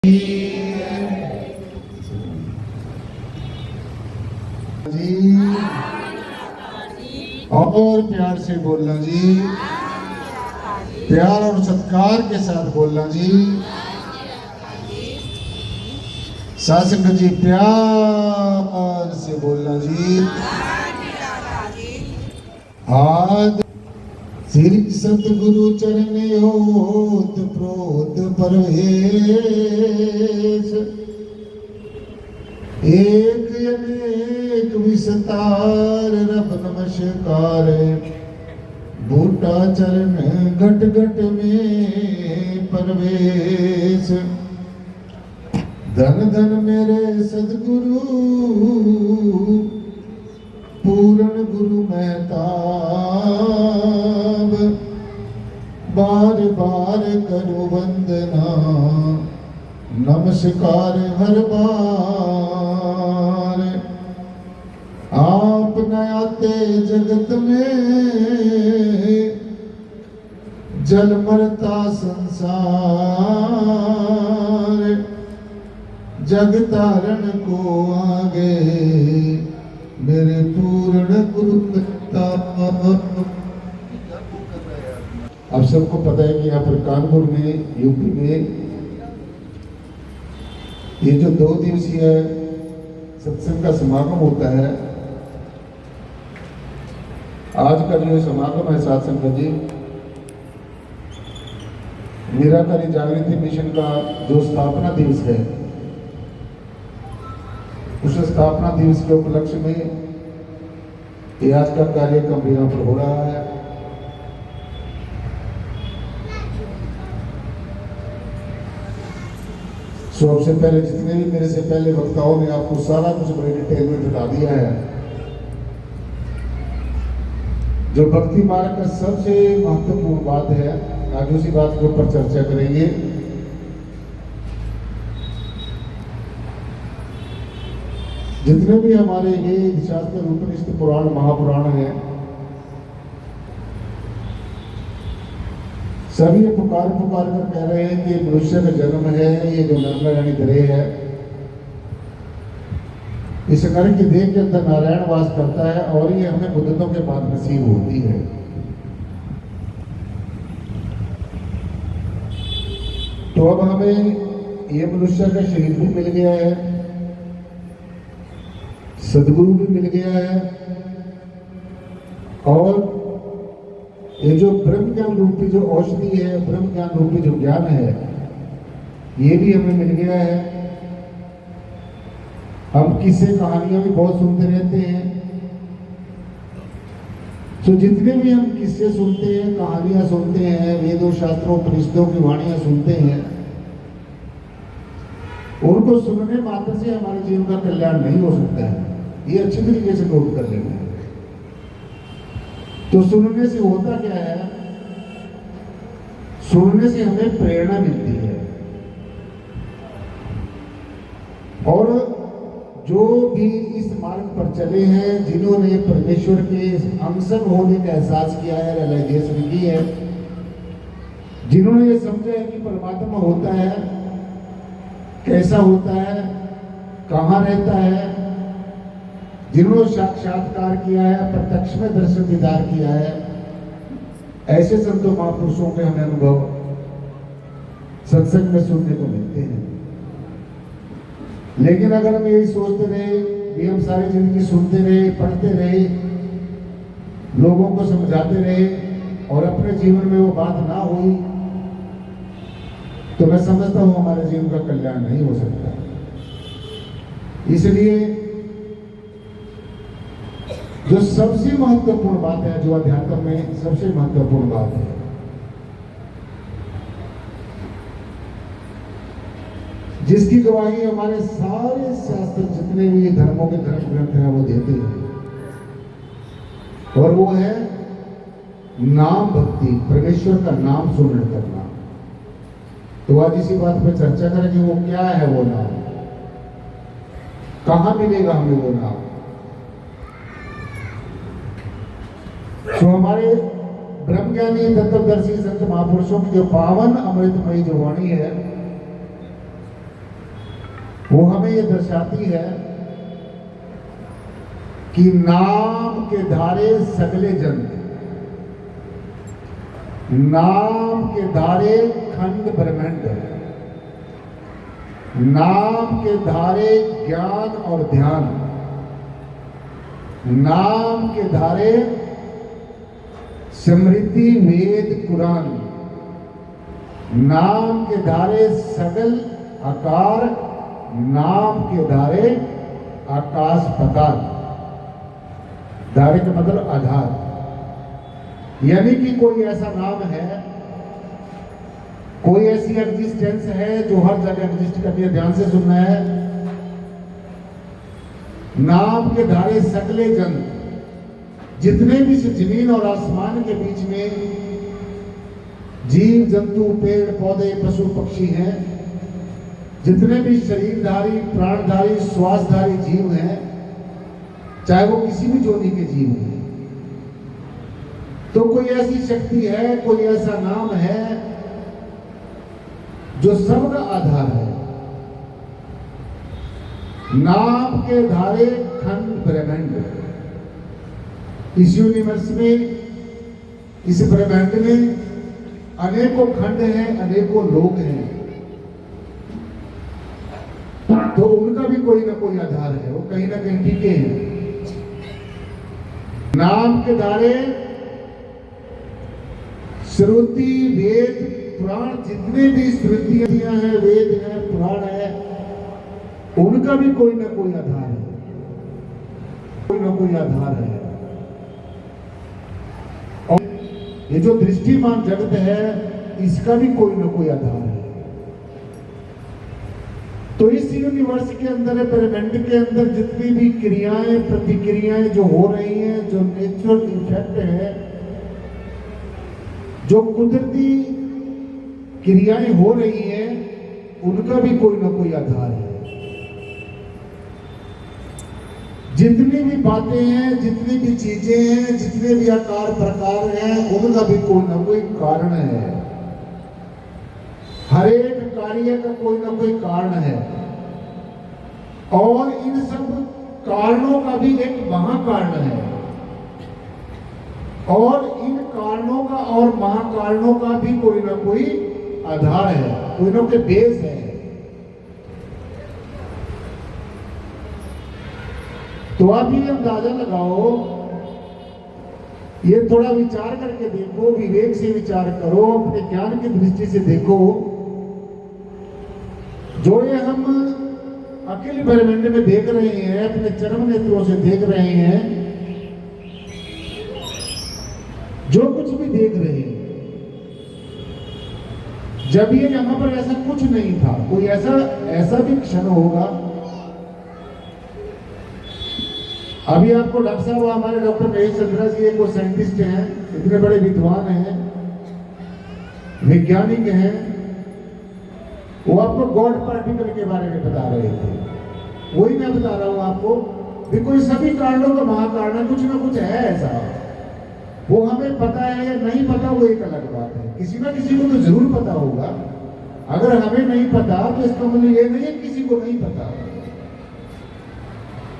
जी और प्यार से बोलना जी, प्यार और सत्कार के साथ बोलना जी। सासंग जी प्यार से बोलना जी। हाथ श्री सतगुरु चरण ओत प्रोत परवेश, एक अनेक विस्तार रब नमस्कार। बूटा चरण घट घट में परवेश, धन धन मेरे सदगुरु पूर्ण गुरु महताब। बार बार करो वंदना नमस्कार हर बार। आप न आते जगत में जल मरता संसार। जग तारण को आगे मेरे पूर्ण गुरु आप सबको पता है कि यहाँ पर कानपुर में यूपी में ये जो 2 दिवसीय सत्संग का समागम होता है, आज का जो समागम है साथ संगत जी, निराकारी जागृति मिशन का जो स्थापना दिवस है, उस स्थापना दिवस के उपलक्ष्य में ये आज का कार्यक्रम यहाँ पर हो रहा है। सबसे पहले जितने भी मेरे से पहले वक्ताओं ने आपको सारा कुछ बड़े डिटेल में बता दिया है। जो भक्ति मार्ग का सबसे महत्वपूर्ण बात है, आज उसी बात के ऊपर चर्चा करेंगे। जितने भी हमारे वेद शास्त्र उपनिषद पुराण महापुराण है, सभी पुकार पुकार कर कह रहे हैं कि मनुष्य का जन्म है, ये जो नारायणी ग्रह है, इस नर की देह के अंदर नारायण वास करता है और ये हमें मुद्दतों के बाद नसीब होती है। तो अब हमें ये मनुष्य का शरीर भी मिल गया है, सदगुरु भी मिल गया है, और ये जो ब्रह्म ज्ञान रूपी जो औषधि है, ब्रह्म ज्ञान रूपी जो ज्ञान है, ये भी हमें मिल गया है। हम किस्से कहानियां भी बहुत सुनते रहते हैं, तो जितने भी हम किस्से सुनते हैं, कहानियां सुनते हैं, वेदों शास्त्रों उपनिषदों की वाणियां सुनते हैं, उनको सुनने मात्र से हमारे जीवन का कल्याण नहीं हो सकता है। ये अच्छी तरीके से नोट कर लेना। तो सुनने से होता क्या है, सुनने से हमें प्रेरणा मिलती है, और जो भी इस मार्ग पर चले हैं, जिन्होंने परमेश्वर के अंश होने का एहसास किया है, रियलाइजेशन की है, जिन्होंने ये समझा है कि परमात्मा होता है, कैसा होता है, कहाँ रहता है, जिन्होंने साक्षात्कार किया है, प्रत्यक्ष में दर्शन दीदार किया है, ऐसे संतों महापुरुषों के हमें अनुभव सत्संग में सुनने को मिलते हैं। लेकिन अगर हम यही सोचते रहे कि हम सारी जिंदगी सुनते रहे, पढ़ते रहे, लोगों को समझाते रहे और अपने जीवन में वो बात ना हुई, तो मैं समझता हूं हमारे जीवन का कल्याण नहीं हो सकता। इसलिए जो सबसे महत्वपूर्ण बात है, जो अध्यात्म में सबसे महत्वपूर्ण बात है, जिसकी गवाही हमारे सारे शास्त्र जितने भी धर्मों के धर्म ग्रंथ हैं वो देते हैं, और वो है नाम भक्ति, परमेश्वर का नाम सुमरण करना। तो आज इसी बात पर चर्चा करें कि वो क्या है, वो नाम कहां मिलेगा हमें वो नाम। तो हमारे ब्रह्मज्ञानी तत्वदर्शी संत महापुरुषों की जो पावन अमृतमयी जो वाणी है, वो हमें ये दर्शाती है कि नाम के धारे सगले जन, नाम के धारे खंड ब्रह्मांड, नाम के धारे ज्ञान और ध्यान, नाम के धारे स्मृति वेद कुरान, नाम के धारे सगल आकार, नाम के धारे आकाश पताल। धारे का मतलब आधार, यानी कि कोई ऐसा नाम है, कोई ऐसी एग्जिस्टेंस है जो हर जगह एग्जिस्ट करती है। ध्यान से सुनना है। नाम के धारे सगले जन, जितने भी जमीन और आसमान के बीच में जीव जंतु पेड़ पौधे पशु पक्षी हैं, जितने भी शरीरधारी प्राणधारी श्वासधारी जीव हैं, चाहे वो किसी भी जोनी के जीव हैं, तो कोई ऐसी शक्ति है, कोई ऐसा नाम है जो सबका आधार है। नाम के धारे खंड ब्रह्मांड, इस यूनिवर्स में, इस ब्रह्मांड में अनेकों खंड हैं, अनेकों लोग हैं, तो उनका भी कोई ना कोई आधार है, वो कहीं ना कहीं टिके हैं। नाम के धारे श्रुति वेद पुराण, जितने भी श्रुतियां हैं, वेद हैं, पुराण है, उनका भी कोई ना कोई आधार है, कोई ना कोई आधार है। और ये जो दृष्टिमान जगत है, इसका भी कोई ना कोई आधार है। तो इस यूनिवर्स के अंदर, ब्रह्मांड के अंदर जितनी भी क्रियाएं प्रतिक्रियाएं जो हो रही हैं, जो नेचुरल इफेक्ट है, जो कुदरती क्रियाएं हो रही हैं, उनका भी कोई ना कोई आधार है। जितनी भी बातें हैं, जितनी भी चीजें हैं, जितने भी आकार प्रकार हैं, उनका भी कोई ना कोई कारण है। हर एक कार्य का कोई ना कोई कारण है, और इन सब कारणों का भी एक महाकारण है, और इन कारणों का और महाकारणों का भी कोई ना कोई आधार है, कोई ना कोई बेस है। तो आप ये अंदाजा लगाओ, ये थोड़ा विचार करके देखो, विवेक से विचार करो, अपने ज्ञान की दृष्टि से देखो। जो ये हम अखिल ब्रह्मांड में देख रहे हैं, अपने चरम नेत्रों से देख रहे हैं, जो कुछ भी देख रहे हैं, जब ये यहां पर ऐसा कुछ नहीं था, कोई ऐसा भी क्षण होगा। अभी आपको डॉक्टर साहब, हमारे डॉक्टर महेश चंद्रा जी एक वो साइंटिस्ट हैं, इतने बड़े विद्वान हैं, वैज्ञानिक हैं, वो आपको गॉड पार्टिकल के बारे में बता रहे थे। वही मैं बता रहा हूं आपको भी, कोई सभी कारणों का महाकारण कुछ ना कुछ है ऐसा। वो हमें पता है या नहीं पता, वो एक अलग बात है। किसी ना किसी को तो जरूर पता होगा। अगर हमें नहीं पता तो इसका मतलब ये नहीं है किसी को नहीं पता।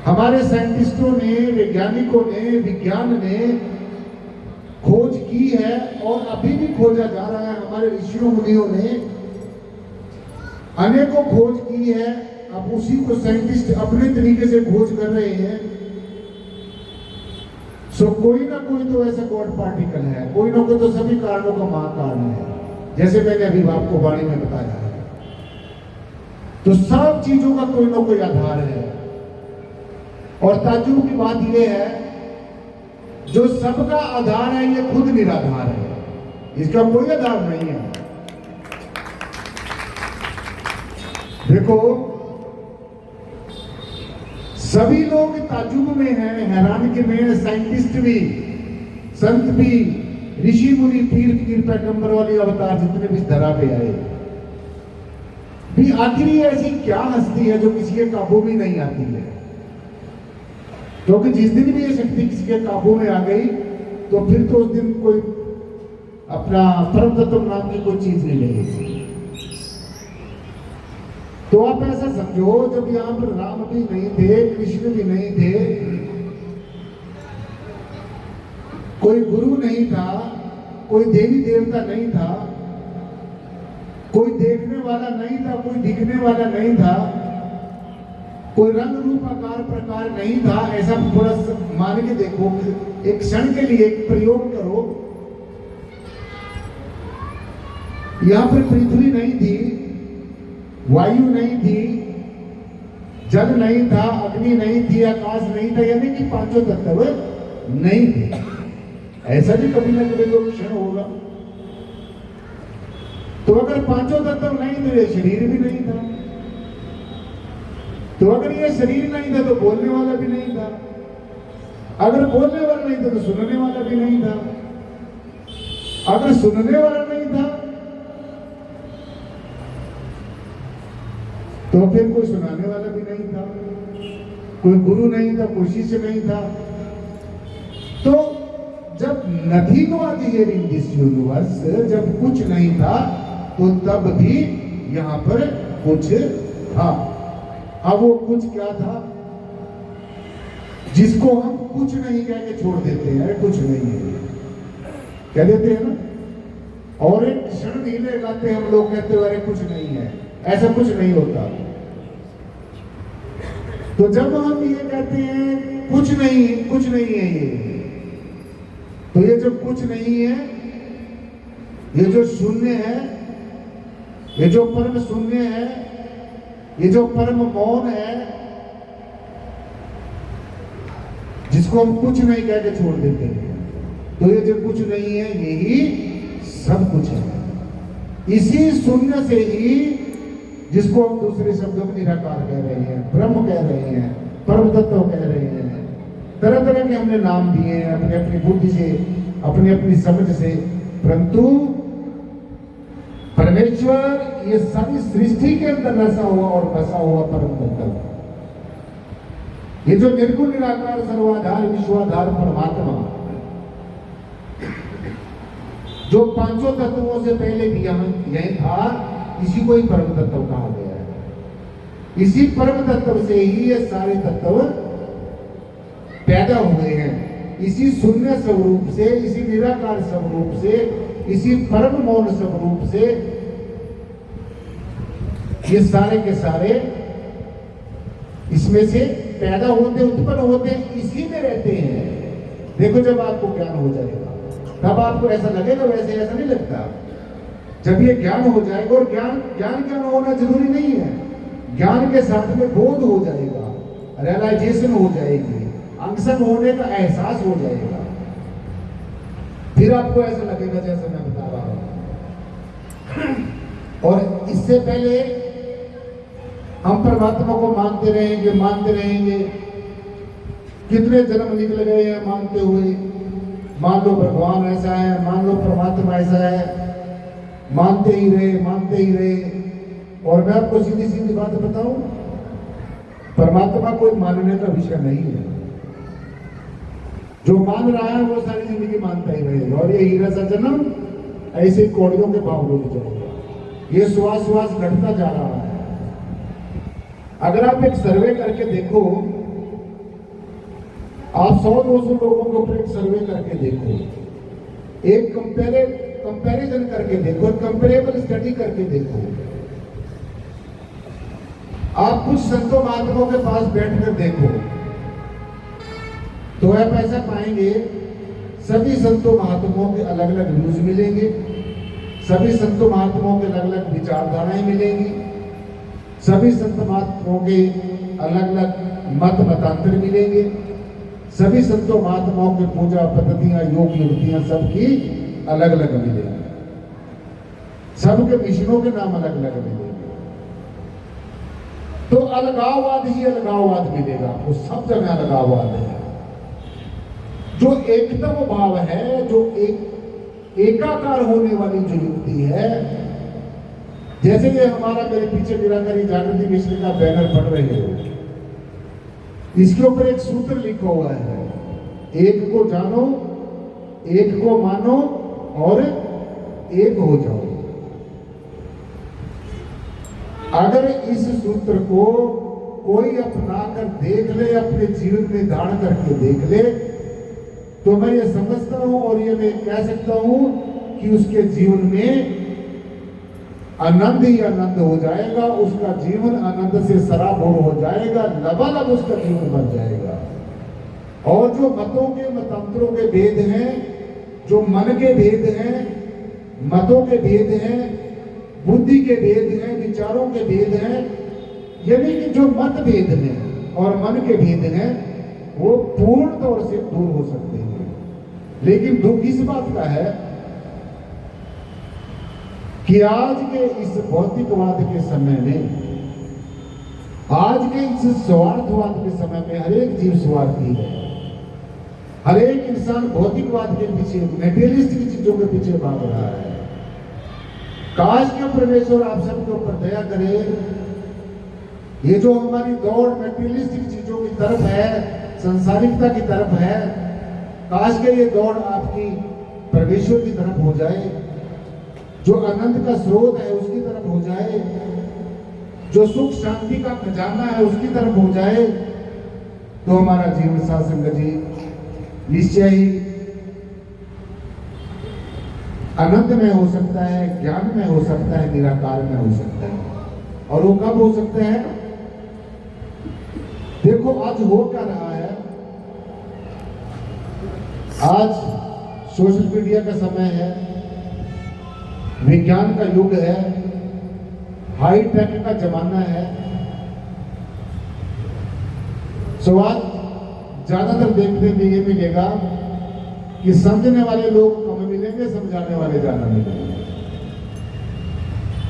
हमारे साइंटिस्टों ने, वैज्ञानिकों ने, विज्ञान ने खोज की है, और अभी भी खोजा जा रहा है। हमारे ऋषियों मुनियों ने अनेकों खोज की है, अब उसी को साइंटिस्ट अपने तरीके से खोज कर रहे हैं। सो कोई ना कोई तो ऐसा गॉड पार्टिकल है, कोई ना कोई तो सभी कारणों का महाकारण है, जैसे मैंने अभी आपको वाणी में बताया है। तो सब चीजों का कोई ना कोई आधार है। और ताज्जुब की बात यह है, जो सबका आधार है, ये खुद निराधार है, इसका कोई आधार नहीं है। देखो, सभी लोग ताज्जुब में हैं, हैरानगी में, साइंटिस्ट भी, संत भी, ऋषि मुनि, पीर फकीर पैगंबर वाली अवतार जितने भी धरा पे आए भी, आखिर ऐसी क्या हस्ती है जो किसी के काबू में नहीं आती है? क्योंकि जिस दिन भी ये शक्ति किसी के काबू में आ गई, तो फिर तो उस दिन कोई अपना परम तत्व नाम की कोई चीज नहीं लगेगी। तो आप ऐसा समझो, जब यहां पर राम भी नहीं थे, कृष्ण भी नहीं थे, कोई गुरु नहीं था, कोई देवी देवता नहीं था, कोई देखने वाला नहीं था, कोई दिखने वाला नहीं था, कोई रंग रूप आकार प्रकार नहीं था, ऐसा थोड़ा मान के देखो, एक क्षण के लिए एक प्रयोग करो। यहां पर पृथ्वी नहीं थी, वायु नहीं थी, जल नहीं था, अग्नि नहीं थी, आकाश नहीं था, यानी कि पांचों तत्व नहीं थे। ऐसा भी कभी ना कभी तो क्षण होगा। तो अगर पांचों तत्व नहीं तो ये शरीर भी नहीं था, तो अगर ये शरीर नहीं था तो बोलने वाला भी नहीं था, अगर बोलने वाला नहीं था तो सुनने वाला भी नहीं था, अगर सुनने वाला नहीं था तो फिर कोई सुनाने वाला भी नहीं था, कोई गुरु नहीं था, कोई शिष्य नहीं था। तो जब nothing was here in this universe, जब कुछ नहीं था तो तब भी यहां पर कुछ था। अब वो कुछ क्या था जिसको हम कुछ नहीं कह के छोड़ देते हैं, कुछ नहीं है कह देते हैं ना, और एक क्षण नहीं लगाते हम लोग, कहते हैं अरे कुछ नहीं है, ऐसा कुछ नहीं होता। तो जब हम ये कहते हैं कुछ नहीं है ये, तो ये जो कुछ नहीं है, ये जो शून्य है, ये जो परम शून्य है, ये जो परम मौन है, जिसको हम कुछ नहीं कह के छोड़ देते हैं, तो ये जो कुछ नहीं है यही सब कुछ है। इसी शून्य से ही, जिसको हम दूसरे शब्दों में निराकार कह रहे हैं, ब्रह्म कह रहे हैं, परम तत्व कह रहे हैं, तरह तरह के हमने नाम दिए हैं अपनी अपनी बुद्धि से, अपनी अपनी समझ से, परंतु परमेश्वर ये सारी सृष्टि के अंदर रसा हुआ और बसा हुआ परम तत्व, ये जो निर्गुण निराकार सर्वाधार विश्वाधार परमात्मा, जो पांचों तत्वों से पहले भी यही था, इसी को ही परम तत्व कहा गया है। इसी परम तत्व से ही ये सारे तत्व पैदा हुए हैं। इसी शून्य स्वरूप से, इसी निराकार स्वरूप से, इसी परम मौन स्वरूप से ये सारे के सारे इसमें से पैदा होते, उत्पन्न होते, इसी में रहते हैं। देखो जब आपको ज्ञान हो जाएगा तब आपको ऐसा लगेगा, वैसे ऐसा नहीं लगता। जब ये ज्ञान हो जाएगा, और ज्ञान होना जरूरी नहीं है, ज्ञान के साथ में बोध हो जाएगा, रियलाइजेशन हो जाएगी, अंशन होने का एहसास हो जाएगा, फिर आपको ऐसा लगेगा जैसा मैं बता रहा हूं। और इससे पहले हम परमात्मा को मानते रहेंगे, कितने जन्म निकल गए हैं मानते हुए। मान लो भगवान ऐसा है, मान लो परमात्मा ऐसा है, मानते ही रहे। और मैं आपको सीधी सीधी बात बताऊं, परमात्मा कोई मानने का विषय नहीं है। जो मान रहा है वो सारी जिंदगी मानता ही रहेगा, और ये हीरा सा जन्म ऐसे कौड़ियों के भाव लुट जाएगा। ये श्वास घटता जा रहा है। अगर आप एक सर्वे करके देखो, आप 100-200 लोगों के ऊपर एक सर्वे करके देखो, एक कंपैरिजन करके देखो, कंपेरेबल स्टडी करके देखो। आप कुछ संतों महात्माओं के पास बैठकर देखो, तो आप ऐसा पाएंगे सभी संतों महात्माओं के अलग अलग व्यूज मिलेंगे, सभी संतों महात्माओं के अलग अलग विचारधाराएं मिलेंगी, सभी संत महात्माओं के अलग अलग मतांतर मिलेंगे, सभी संतों महात्माओं के पूजा पद्धतियां, योग युक्तियां सबकी अलग अलग मिलेंगी, सबके मिशनों के नाम अलग अलग मिलेंगे। तो अलगाववाद ही अलगाववाद मिलेगा आपको, सब जगह अलगाववाद है। जो एकदम भाव है, जो एकाकार होने वाली जो युक्ति है, जैसे ये हमारा मेरे पीछे निराकारी जागृति मिश्र का बैनर पढ़ रहे हो, इसके ऊपर एक सूत्र लिखा हुआ है, एक को जानो, एक को मानो और एक हो जाओ। अगर इस सूत्र को कोई अपना कर देख ले, अपने जीवन में धारण करके देख ले, तो मैं ये समझता हूं और ये मैं कह सकता हूं कि उसके जीवन में आनंद ही आनंद हो जाएगा, उसका जीवन आनंद से सराबोर हो जाएगा, लबालब उसका जीवन बन जाएगा। और जो मतों के मतंत्रों के भेद हैं, जो मन के भेद हैं, मतों के भेद हैं, बुद्धि के भेद हैं, विचारों के भेद हैं, यानी कि जो मत भेद हैं और मन के भेद हैं, वो पूर्ण तौर से दूर हो सकते हैं। लेकिन दुख इस बात का है कि आज के इस भौतिकवाद के समय में, आज के इस स्वार्थवाद के समय में हर एक जीव स्वार्थी है। हर एक इंसान भौतिकवाद के पीछे, मेटेरियलिस्टिक चीजों के पीछे भाग रहा है। काश के परमेश्वर आप सबके ऊपर दया करे। ये जो हमारी दौड़ मेटेरियलिस्टिक चीजों की तरफ है, संसारिकता की तरफ है, काश के ये दौड़ आपकी परमेश्वर की तरफ हो जाए, जो आनंद का स्रोत है उसकी तरफ हो जाए, जो सुख शांति का खजाना है उसकी तरफ हो जाए, तो हमारा जीवन साधसंग जी निश्चय ही आनंद में हो सकता है, ज्ञान में हो सकता है, निराकार में हो सकता है। और वो कब हो सकता है? देखो आज हो क्या रहा है। आज सोशल मीडिया का समय है, विज्ञान का युग है, हाई टेक का जमाना है। स्वाद ज्यादातर देखने में ये मिलेगा कि समझने वाले लोग कम मिलेंगे, समझाने वाले ज्यादा मिलेंगे।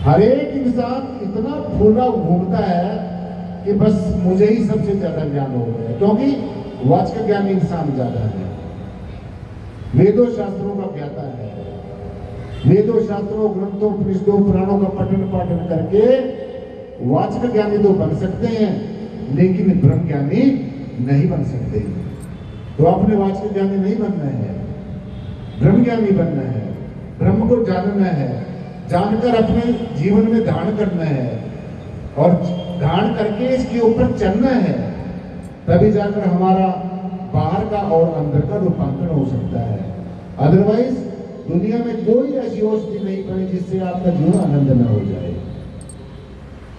हर एक इंसान इतना फूला घूमता है कि बस मुझे ही सबसे ज्यादा ज्ञान हो गया, क्योंकि वाचक ज्ञान इंसान ज्यादा है, वेदों शास्त्रों का ज्ञाता है। वेदों शास्त्रों ग्रंथों उपनिषदों पुराणों का पठन पाठन करके वाचक ज्ञानी तो बन सकते हैं, लेकिन ब्रह्म ज्ञानी नहीं बन सकते। तो आपने वाचक ज्ञानी नहीं बनना है, ब्रह्म ज्ञानी बनना है। ब्रह्म को जानना है, जानकर अपने जीवन में धारण करना है और धारण करके इसके ऊपर चलना है, तभी जाकर हमारा बाहर का और अंदर का रूपांतरण हो सकता है। अदरवाइज दुनिया में कोई ऐसी औषधि नहीं पड़ी जिससे आपका जीवन आनंद न हो जाए।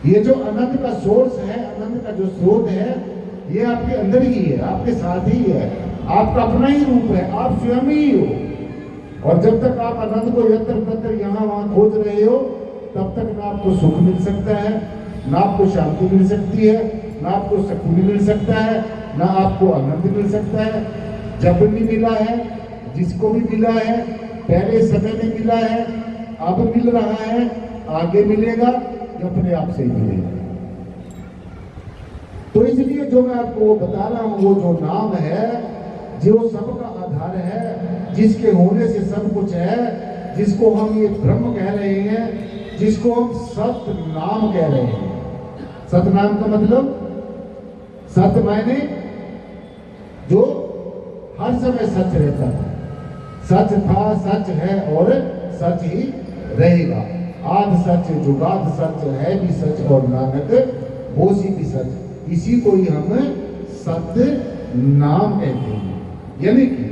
ये जो आनंद का सोर्स है, आनंद का जो स्रोत है, ये आपके अंदर ही है, आपके साथ ही है, आपका अपना ही रूप है, आप स्वयं ही हो। और जब तक आप आनंद को यत्र तत्र यहाँ वहां खोज रहे हो, तब तक ना आपको सुख मिल सकता है, ना आपको शांति मिल सकती है, ना आपको सुकून मिल सकता है, ना आपको आनंद मिल सकता है। जब भी मिला है, जिसको भी मिला है, पहले समय में मिला है, अब मिल रहा है, आगे मिलेगा, ये अपने आप से ही मिलेगा। तो इसलिए जो मैं आपको वो बता रहा हूं, वो जो नाम है, जो सबका आधार है, जिसके होने से सब कुछ है, जिसको हम ये ब्रह्म कह रहे हैं, जिसको हम सत नाम कह रहे हैं। सत नाम का मतलब, सत्य मायने जो हर समय सच रहता है, सच था, सच है और सच ही रहेगा। आद सच जुगाद सच है भी सच और नानक होसी भी सच, इसी को ही हम सत्य नाम कहते हैं। यानी कि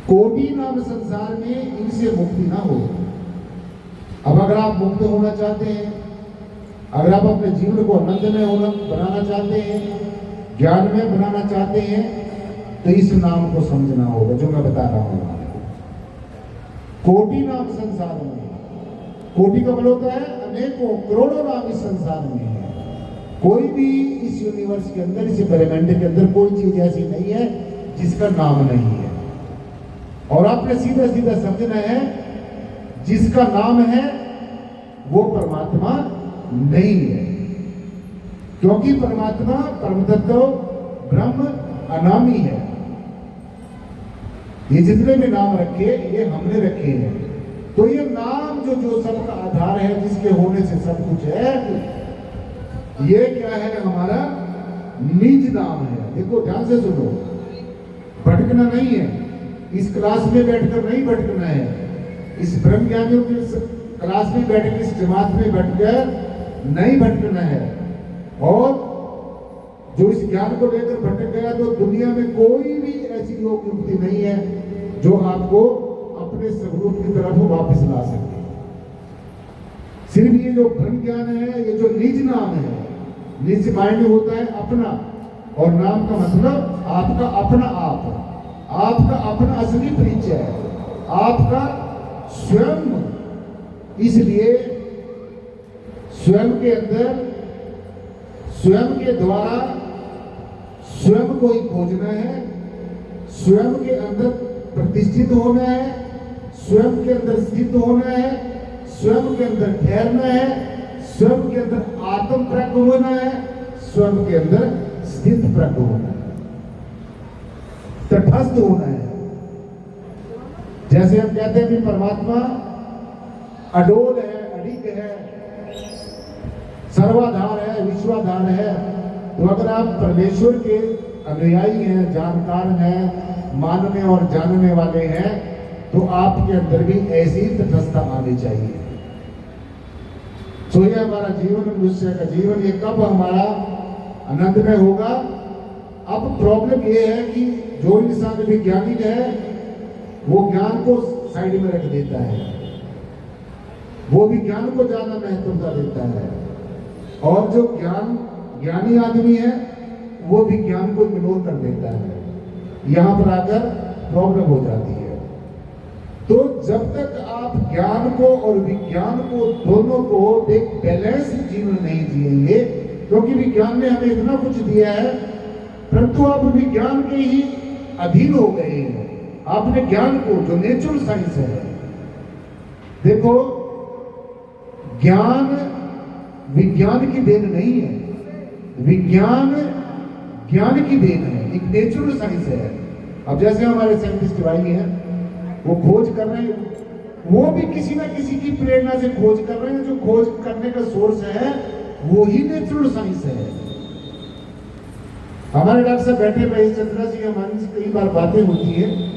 कोटि नाम संसार में इनसे मुक्ति ना हो। अब अगर आप मुक्त होना चाहते हैं, अगर आप अपने जीवन को आनंद में होना बनाना चाहते हैं, ज्ञान में बनाना चाहते हैं, तो इस नाम को समझना होगा जो मैं बता रहा हूं आपको। कोटि नाम संसार में, कोटि का मतलब होता है अनेकों करोड़ों नाम इस संसार में है। कोई भी इस यूनिवर्स के अंदर, इस ब्रह्मांड के अंदर कोई चीज ऐसी नहीं है जिसका नाम नहीं है। और आपने सीधा सीधा समझना है, जिसका नाम है वो परमात्मा नहीं है, क्योंकि परमात्मा परम तत्व ब्रह्म अनामी है। ये जितने भी नाम रखे, ये हमने रखे हैं। तो ये नाम जो सबका आधार है, जिसके होने से सब कुछ है, ये क्या है? हमारा निज नाम है। देखो ध्यान से सुनो, भटकना नहीं है, इस क्लास में बैठकर नहीं भटकना है, इस ब्रह्म ज्ञानियों की क्लास में बैठ के, इस जमात में बैठकर नहीं भटकना है। और जो इस ज्ञान को लेकर भटक गया तो दुनिया में कोई भी ऐसी योग युक्ति नहीं है जो आपको अपने स्वरूप की तरफ वापस ला सके। सिर्फ ये जो ब्रह्म ज्ञान है, ये जो निज नाम है, निज मायने होता है अपना, और नाम का मतलब आपका अपना आप, आपका अपना असली परिचय है, आपका स्वयं। इसलिए स्वयं के अंदर, स्वयं के द्वारा स्वयं को ही खोजना है, स्वयं के अंदर प्रतिष्ठित होना है, स्वयं के अंदर स्थित होना है, स्वयं के अंदर ठहरना है, स्वयं के अंदर आत्म प्रज्ञ होना है, स्वयं के अंदर स्थित प्रज्ञ होना है, तटस्थ होना है। जैसे हम कहते हैं कि परमात्मा अडोल है, अडिग है, सर्वाधार है, विश्वाधार है। तो अगर आप परमेश्वर के अनुयायी हैं, जानकार हैं, मानने और जानने वाले हैं, तो आपके अंदर भी ऐसी तटस्थता आनी चाहिए। तो ये हमारा जीवन, मनुष्य का जीवन, ये कब हमारा आनंद में होगा? अब प्रॉब्लम ये है कि जो इंसान विज्ञानिक है वो ज्ञान को साइड में रख देता है, वो विज्ञान को ज्यादा महत्वता देता है, और जो ज्ञानी आदमी है वो विज्ञान को इग्नोर कर देता है। यहां पर आकर प्रॉब्लम हो जाती है। तो जब तक आप ज्ञान को और विज्ञान को दोनों को एक बैलेंस जीवन नहीं जिएंगे, क्योंकि विज्ञान ने हमें इतना कुछ दिया है, परंतु आप विज्ञान के ही अधीन हो गए हैं। आपने ज्ञान को, जो नेचुरल साइंस है, देखो ज्ञान विज्ञान की देन नहीं है, विज्ञान ज्ञान की देन है, एक नेचुरल साइंस है। अब जैसे हमारे साइंटिस्ट भाई हैं, वो खोज कर रहे हैं, वो भी किसी ना किसी की प्रेरणा से खोज कर रहे हैं। जो खोज करने का सोर्स है वो ही नेचुरल साइंस है। हमारे डॉक्टर साहब बैठे रहे चंद्रा जी, हमारी से कई बार बातें होती है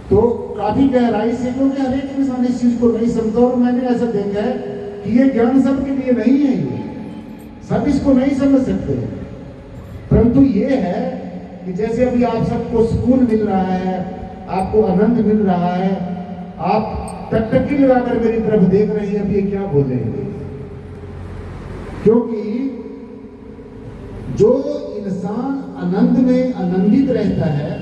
तो काफी गहराई से, क्योंकि हर एक इंसान इस चीज को नहीं समझता। और मैंने ऐसा देखा है कि ये ज्ञान सबके लिए नहीं है, ये सब इसको नहीं समझ सकते। परंतु ये है कि जैसे अभी आप सबको सुकून मिल रहा है, आपको आनंद मिल रहा है, आप टकटकी लगाकर मेरी तरफ देख रहे हैं, अब ये क्या बोलेंगे? क्योंकि जो इंसान आनंद में आनंदित रहता है,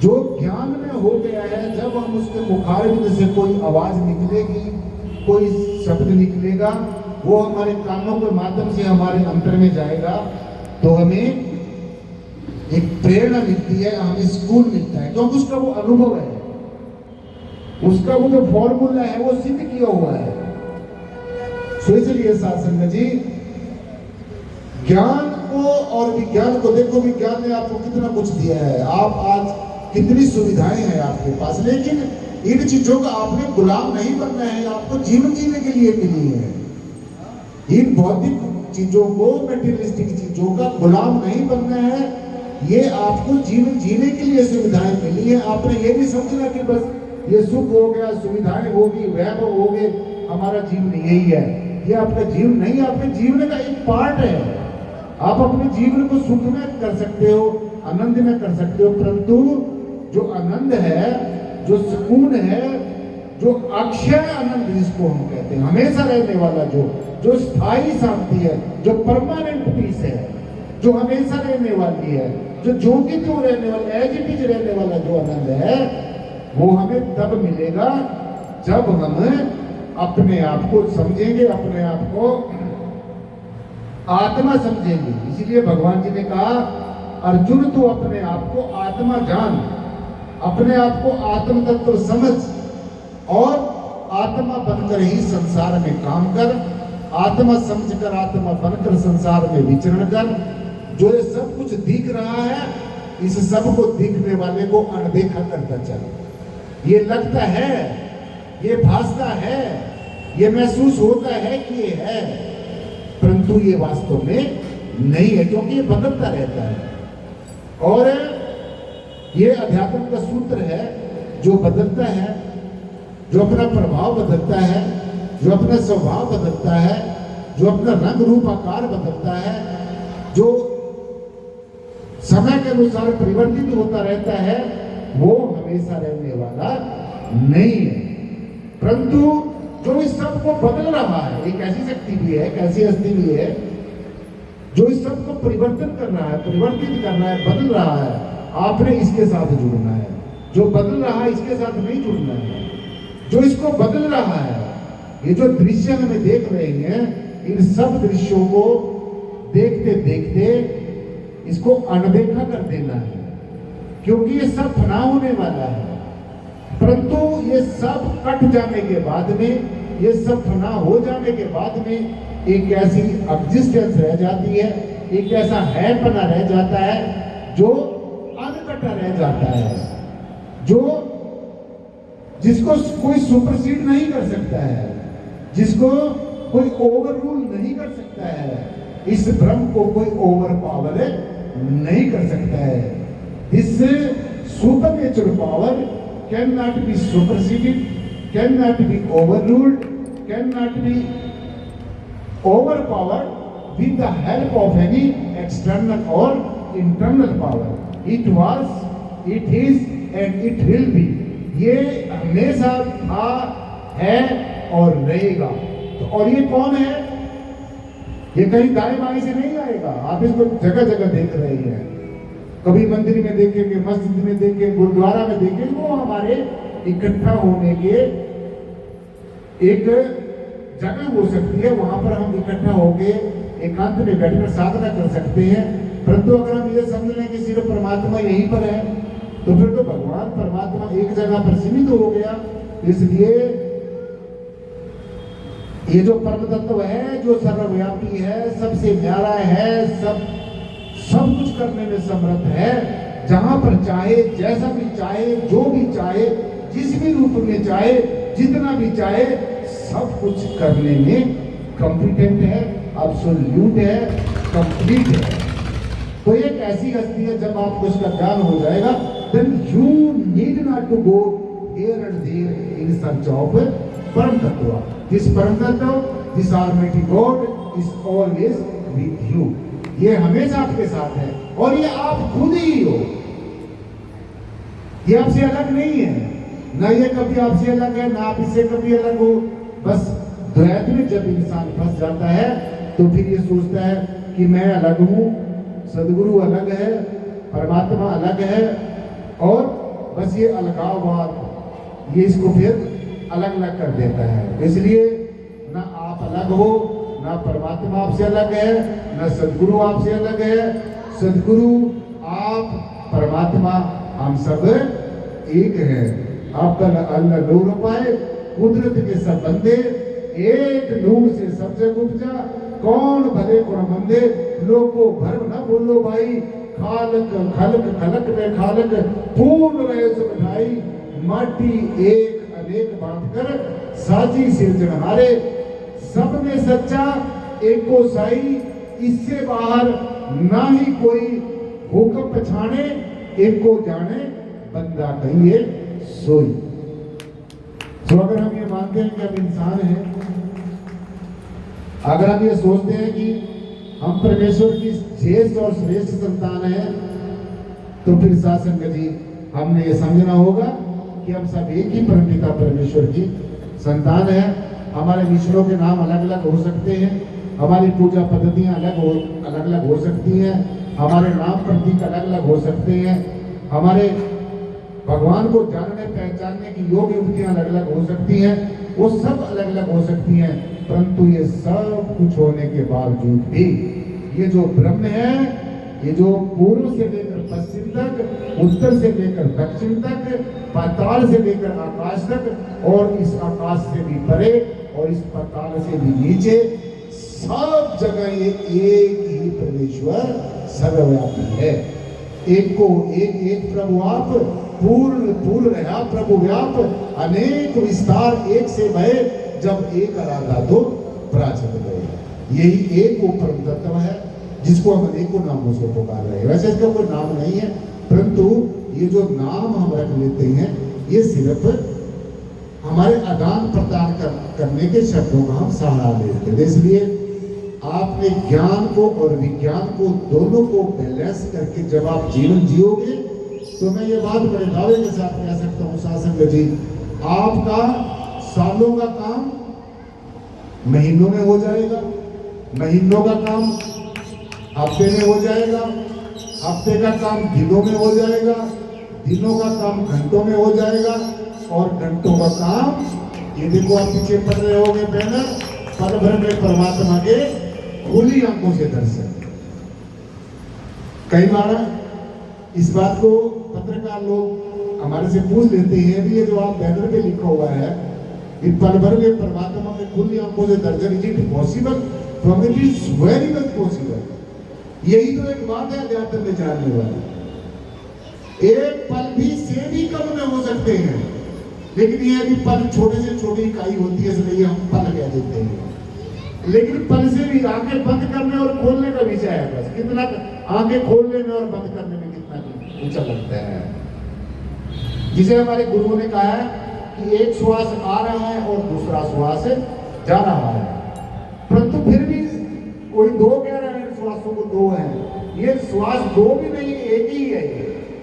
जो ज्ञान में हो गया है, जब हम उसके मुखारबिंद से कोई आवाज निकलेगी, कोई शब्द निकलेगा, वो हमारे कानों के माध्यम से हमारे अंतर में जाएगा, तो हमें एक प्रेरणा मिलती है, हमें सुकून मिलता है, क्योंकि उसका वो अनुभव है, उसका वो जो फॉर्मूला है वो सिद्ध किया हुआ है। सो इसलिए साथ संगत जी, ज्ञान को और विज्ञान को देखो, विज्ञान ने आपको कितना कुछ दिया है, आप आज कितनी सुविधाएं हैं आपके पास, लेकिन इन चीजों का आपने गुलाम नहीं बनना है, आपको जीवन जीने के लिए मिली है। इन भौतिक चीजों को, मटेरियलिस्टिक चीजों का गुलाम नहीं बनना है, ये आपको जीवन जीने के लिए सुविधाएं मिली है। आपने ये नहीं समझना कि बस ये सुख हो गया, सुविधाएं होगी, वैभव हो गए, हमारा जीवन यही है। ये आपका जीवन नहीं, आपके जीवन का एक पार्ट है। आप अपने जीवन को सुख में कर सकते हो, आनंद में कर सकते हो, परंतु जो आनंद है, जो सुकून है, जो अक्षय आनंद जिसको हम कहते हैं, हमेशा रहने वाला, जो स्थायी शांति है, जो परमानेंट पीस है, जो हमेशा रहने वाली है, जो की त्यों रहने वाला, एज इट इज रहने वाला जो आनंद है, वो हमें तब मिलेगा जब हम अपने आप को समझेंगे, अपने आप को आत्मा समझेंगे। इसीलिए भगवान जी ने कहा, अर्जुन तू अपने आप को आत्मा जान, अपने आप को आत्म तत्व समझ, और आत्मा बनकर ही संसार में काम कर, आत्मा समझकर, आत्मा बनकर संसार में विचरण कर। जो ये सब कुछ दिख रहा है, इस सब को दिखने वाले को अनदेखा करता चल। ये लगता है, ये भासता है, ये महसूस होता है कि ये है, परंतु ये वास्तव में नहीं है, क्योंकि ये बदलता रहता है। और ये अध्यात्म का सूत्र है, जो बदलता है जो अपना प्रभाव बदलता है, जो अपना स्वभाव बदलता है, जो अपना रंग रूप आकार बदलता है, जो समय के अनुसार परिवर्तित होता रहता है, वो हमेशा रहने वाला नहीं है। परंतु जो इस सब को बदल रहा है, एक ऐसी शक्ति भी है, एक ऐसी हस्ती भी है जो इस सब को परिवर्तन कर रहा है, परिवर्तित कर रहा है, बदल रहा है। आपने इसके साथ जुड़ना है। जो बदल रहा है इसके साथ नहीं जुड़ना है। जो इसको बदल रहा है, ये जो दृश्य हमें देख रहे हैं, इन सब दृश्यों को देखते देखते इसको अनदेखा कर देना है, क्योंकि ये सब फना होने वाला है। परंतु ये सब कट जाने के बाद में, ये सब फना हो जाने के बाद में एक ऐसी एग्जिस्टेंस रह जाती है, एक ऐसा है पना रह जाता है जो अनकटा रह जाता है, जो जिसको कोई सुपरसीड नहीं कर सकता है, जिसको कोई ओवर रूल नहीं कर सकता है, इस ब्रह्म को कोई ओवर पावर नहीं कर सकता है। This super natural power can not be superseded, can not be over ruled, can not be overpowered with the help of any external or internal power. It was, it is and it will be. ये हमेशा था, है और रहेगा। तो और ये कौन है? ये कहीं दाएं बाएं से नहीं आएगा। आप इसको जगह जगह देख रहे हैं। कभी मंदिर में देखेंगे, मस्जिद में देखेंगे, गुरुद्वारा में देखेंगे, वो हमारे इकट्ठा होने के एक जगह हो सकती है। वहां पर हम इकट्ठा होके एकांत में बैठकर साधना कर सकते हैं। परंतु अगर हम ये समझ लें कि सिर्फ परमात्मा यहीं पर है, तो फिर तो भगवान परमात्मा एक जगह पर सीमित हो गया। इसलिए ये जो परम तत्व है, जो सर्वव्यापी है, सबसे न्यारा है, सब कुछ करने में समर्थ है, जहां पर चाहे, जैसा भी चाहे, जो भी चाहे, जिस भी रूप में चाहे, जितना भी चाहे, सब कुछ करने में कॉम्पिटेंट है, एब्सोल्यूट है, कंप्लीट है। तो ये एक ऐसी हस्ती है, जब आपको इसका ज्ञान हो जाएगा, then you need not to go here and there in search of परम तत्व। This परम तत्व, this Almighty God is always with you। ये हमेशा आपके साथ है और ये आप खुद ही हो। ये आपसे अलग नहीं है, ना ये कभी आपसे अलग है, ना आप इससे कभी अलग हो। बस द्वैत में जब इंसान फंस जाता है, तो फिर ये सोचता है कि मैं अलग हूं, सदगुरु अलग है, परमात्मा अलग है, और बस ये अलगाववाद ये इसको फिर अलग अलग कर देता है। इसलिए ना आप अलग हो, ना परमात्मा आपसे अलग है, ना सदगुरु आपसे अलग है। सदगुरु आप, परमात्मा हम सब एक है। आपका अल्लाह नूर पाए, कुदरत के सब बंदे, एक नूर से सब जग उपजा, कौन भले कौन मंदे, लोगों भर्म न बोलो भाई, खालक खलक खलक में खालक, पूर्ण रहे सब ढाई, माटी एक अनेक बांधकर साजी सिरजनहारे, सब में सच्चा एको साई, इससे बाहर ना ही कोई हुक्म पछाने, एको जाने बंदा कहिए सोई। तो अगर हम ये मानते हैं कि हम इंसान हैं, अगर हम ये सोचते हैं कि हम परमेश्वर की श्रेष्ठ और श्रेष्ठ संतान हैं, तो फिर शासन जी हमने ये समझना होगा कि हम सब एक ही परमपिता परमेश्वर की संतान हैं। हमारे ईश्वरों के नाम अलग अलग हो सकते हैं, हमारी पूजा पद्धतियां अलग अलग हो सकती हैं, हमारे नाम प्रतीक अलग अलग हो सकते हैं, हमारे भगवान को जानने पहचानने की योग युक्तियां अलग अलग हो सकती हैं, वो सब अलग अलग हो सकती हैं। परंतु ये सब कुछ होने के बावजूद भी ये जो ब्रह्म है, ये जो पूर्व से लेकर पश्चिम तक, उत्तर से लेकर दक्षिण तक, पाताल से लेकर आकाश तक, और इस आकाश से भी परे और इस पाताल से भी नीचे, सब जगह ये एक ही परमेश्वर सर्वव्यापी है। एक को एक प्रभु आप, पूर्ण पूर्ण रहा प्रभु व्याप, अनेक विस्तार एक से भय, जब एक आराधा तो प्राचत गए। यही एक वो परम तत्व है जिसको हम अनेकों नामों से पुकार रहे हैं। वैसे इसका कोई नाम नहीं है, परंतु ये जो नाम हम रख लेते हैं, ये सिर्फ हमारे हमारे आदान प्रदान करने के शब्दों का हम सहारा लेते हैं। इसलिए आपने ज्ञान को और विज्ञान को दोनों को बैलेंस करके जब आप जीवन जियोगे तो मैं ये बात बड़े दावे के साथ कह सकता हूँ शासन जी, आपका सालों का काम महीनों में हो जाएगा, महीनों का काम हफ्ते में हो जाएगा, हफ्ते का काम दिनों में हो जाएगा, दिनों का काम घंटों में हो जाएगा, और घंटों का काम ये देखो आप पीछे पढ़ रहे होगे बैनर, पल भर में परमात्मा के खुली आंखों से दर्शन। कई बार इस बात को पत्रकार लोग हमारे से पूछ लेते हैं भी ये जो आप बैनर पे लिखा हुआ है कि पल भर में परमात्मा के खुली आंखों से दर्शन, इज इट पॉसिबल? तो हमें it is very much possible. यही तो एक बात है अध्यात्म में जानने वाली। एक पल भी से भी कम में हो सकते हैं, लेकिन ये भी पल छोटे से छोटी इकाई होती है, इसलिए हम पल कह देते हैं। लेकिन पल से भी आंखें बंद करने और खोलने का विषय है, बस कितना आंखें खोलने में और बंद करने में कितना ऊंचा लगता है। जिसे हमारे गुरुओं ने कहा है कि एक श्वास आ रहा है और दूसरा श्वास जा रहा है, परंतु फिर भी कोई दो कह रहे हैं, श्वासों को दो है। ये श्वास दो भी नहीं, एक ही है।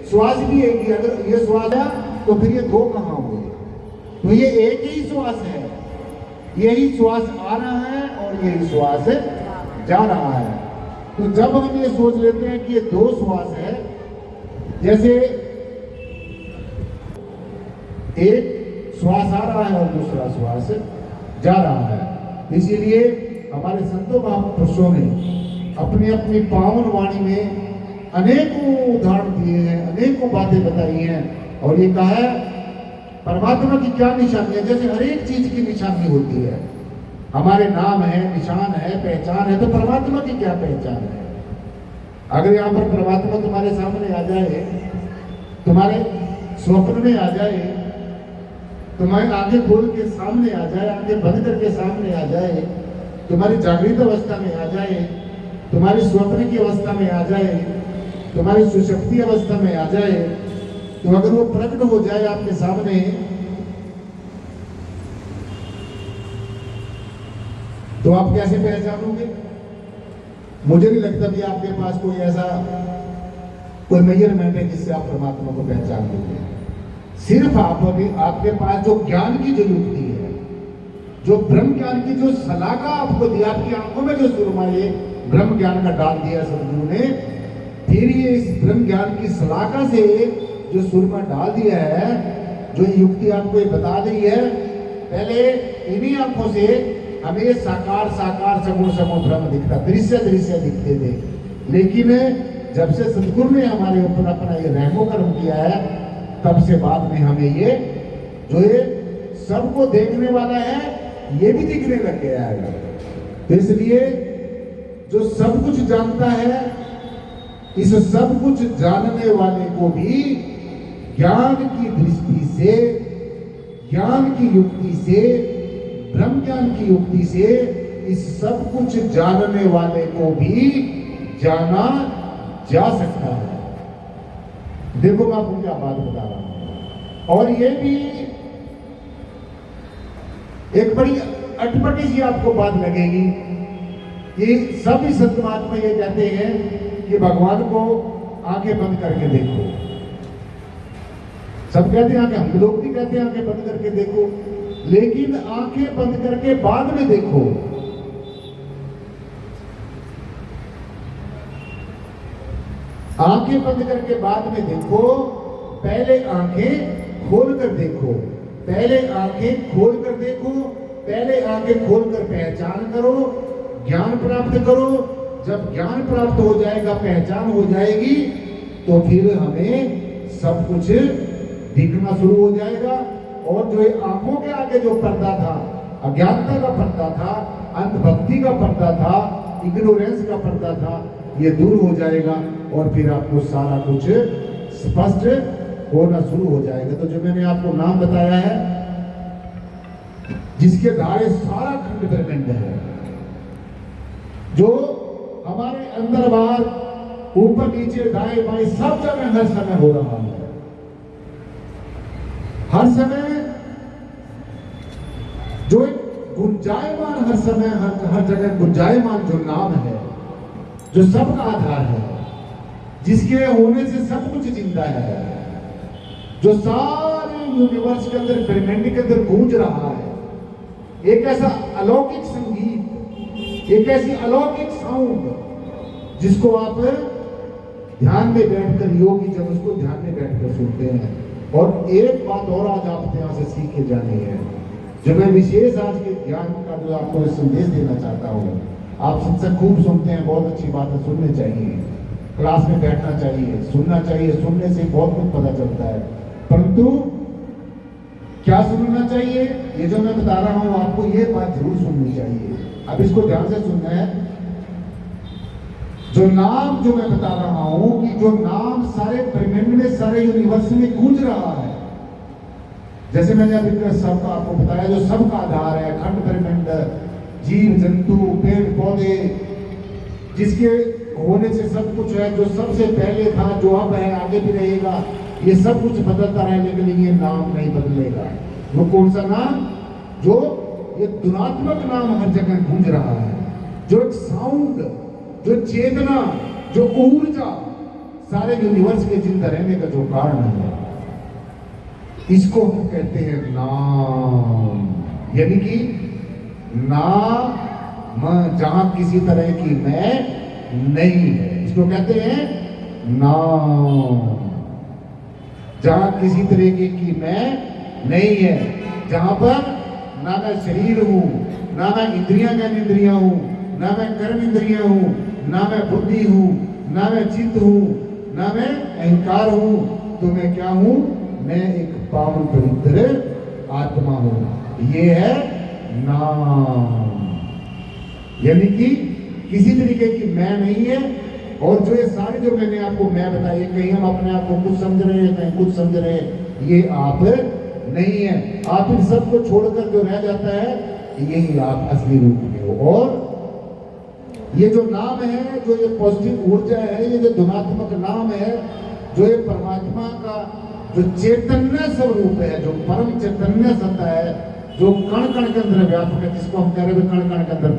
श्वास भी एक ही। अगर ये श्वास है तो फिर ये दो कहाँ हुए? तो ये एक ही श्वास है। यही श्वास आ रहा है और यही श्वास जा रहा है। तो जब हम ये सोच लेते हैं कि ये दो श्वास है, जैसे एक श्वास आ रहा है और दूसरा श्वास जा रहा है, इसीलिए हमारे संतों महापुरुषों ने अपनी अपनी पावन वाणी में अनेकों उदाहरण दिए हैं, अनेकों बातें बताई हैं, और ये कहा है परमात्मा की क्या निशानी है। जैसे हर एक चीज की निशानी होती है, हमारे नाम है, निशान है, पहचान है, तो परमात्मा की क्या पहचान है? अगर यहाँ पर परमात्मा तुम्हारे सामने आ जाए, तुम्हारे स्वप्न में आ जाए, तुम्हारी आंखें खोल के सामने आ जाए, आंखें बंद करके सामने आ जाए, तुम्हारी जागृत अवस्था में आ जाए, तुम्हारी स्वप्न की अवस्था में आ जाए, तुम्हारी सुषुप्ति अवस्था में आ जाए, तो अगर वो प्रकट हो जाए आपके सामने, तो आप कैसे पहचानोगे? मुझे नहीं लगता कि आपके पास कोई ऐसा कोई मेजरमेंट है जिससे आप परमात्मा को पहचान लोगे। सिर्फ आपके पास जो ज्ञान की जो युक्ति है, जो ब्रह्म ज्ञान की जो सलाका आपको दिया, आपकी आंखों में जो सुरमा ये ब्रह्म ज्ञान का डाल दिया सदगुरु ने, फिर ये इस ब्रह्म ज्ञान की सलाका से जो सुरमा डाल दिया है, जो युक्ति आपको ये बता दी है, पहले इन्हीं आंखों से हमें साकार साकार सगुण सगुण ब्रह्म दिखता, दृश्य दृश्य दिखते थे। लेकिन जब से सदगुरु ने हमारे ऊपर अपना ये रहमो कर्म किया है, तब से बाद में हमें ये जो ये सबको देखने वाला है, ये भी दिखने लग गया है। तो इसलिए जो सब कुछ जानता है, इस सब कुछ जानने वाले को भी ज्ञान की दृष्टि से, ज्ञान की युक्ति से, ब्रह्म ज्ञान की युक्ति से इस सब कुछ जानने वाले को भी जाना जा सकता है। देखो मैं आपको क्या बात बता रहा हूं, और ये भी एक बड़ी अटपटी सी आपको बात लगेगी। ये सभी संत महात्मा ये कहते हैं कि भगवान को आंखें बंद करके देखो। सब कहते हैं, हम लोग भी कहते हैं आंखें बंद करके देखो, लेकिन आंखें बंद करके बाद में देखो। आंखें बंद करके बाद में देखो, पहले आंखें खोल कर देखो, पहले आंखें खोल कर देखो, पहले आंखें खोल कर पहचान करो, ज्ञान प्राप्त करो। जब ज्ञान प्राप्त हो जाएगा, पहचान हो जाएगी, तो फिर हमें सब कुछ दिखना शुरू हो जाएगा। और जो आंखों के आगे जो पर्दा था, अज्ञानता का पर्दा था, अंधभक्ति का पर्दा था, इग्नोरेंस का पर्दा था, ये दूर हो जाएगा और फिर आपको सारा कुछ स्पष्ट होना शुरू हो जाएगा। तो जो मैंने आपको नाम बताया है, जिसके द्वारा सारा खंड ब्रह्मांड है, जो हमारे अंदर बाहर, ऊपर नीचे, दाएं बाएं, सब जगह हर समय हो रहा है। हर समय जो एक गुंजायमान हर समय हर जगह गुंजायमान जो नाम है, जो सबका आधार है, जिसके होने से सब कुछ जिंदा है, जो सारे यूनिवर्स के अंदर ब्रह्मांड के अंदर गूंज रहा है, एक ऐसा अलौकिक संगीत, एक ऐसी अलौकिक साउंड जिसको आप ध्यान में बैठकर योगी जब उसको ध्यान में बैठकर सुनते हैं। और एक बात और आज आप यहाँ से सीख के जानी है, जो मैं विशेष आज के ज्ञान का जो आपको संदेश देना चाहता हूँ। आप सत्संग खूब सुनते हैं, बहुत अच्छी बात है, सुनने चाहिए, क्लास में बैठना चाहिए, सुनना चाहिए, सुनने से बहुत कुछ पता चलता है। परंतु क्या सुनना चाहिए, ये जो मैं बता रहा हूँ आपको, ये बात जरूर सुननी चाहिए। अब इसको ध्यान से सुनना है। जो नाम जो मैं बता रहा हूं कि जो नाम सारे ब्रह्मांड में, सारे यूनिवर्स में गूंज रहा है, जैसे मैंने अभी सबका आपको बताया, जो सबका आधार है, खंड ब्रह्मांड, जीव जंतु, पेड़ पौधे, जिसके होने से सब कुछ है, जो सबसे पहले था, जो अब है, आगे भी रहेगा, ये सब कुछ बदलता रहे, लेकिन ये नाम नहीं बदलेगा। वो कौन सा नाम? जो ये गुणात्मक नाम हर जगह गूंज रहा है, जो एक साउंड, जो चेतना, जो ऊर्जा सारे यूनिवर्स के जिंदा रहने का जो कारण है, इसको हम कहते हैं नाम। यानी कि नाम जहां किसी तरह की मैं नहीं है, इसको कहते हैं नाम। जहां किसी तरीके की मैं नहीं है, जहां पर ना मैं शरीर हूं, ना मैं इंद्रियां ज्ञानेंद्रियां हूं, ना मैं कर्म इंद्रियां हूं, ना मैं बुद्धि हूं, ना मैं चित्त हूं, ना मैं अहंकार हूं, तो मैं क्या हूं? मैं एक पावन पवित्र आत्मा हूं। ये है नाम। यानी कि किसी तरीके की मैं नहीं है। और जो ये सारे जो मैंने आपको मैं बताई, कहीं हम अपने आप को कुछ समझ रहे हैं, कहीं कुछ समझ रहे हैं, ये आप नहीं है। आप इन सब को छोड़कर जो रह जाता है, यही आप असली रूप में हो। और ये जो नाम है, जो ये पॉजिटिव ऊर्जा है, ये जो धनात्मक नाम है, जो ये परमात्मा का जो चैतन्य स्वरूप है, जो परम चैतन्य सत्ता है, जो कण कण के अंदर व्यापक है, जिसको हम कह रहे हैं कण कण के अंदर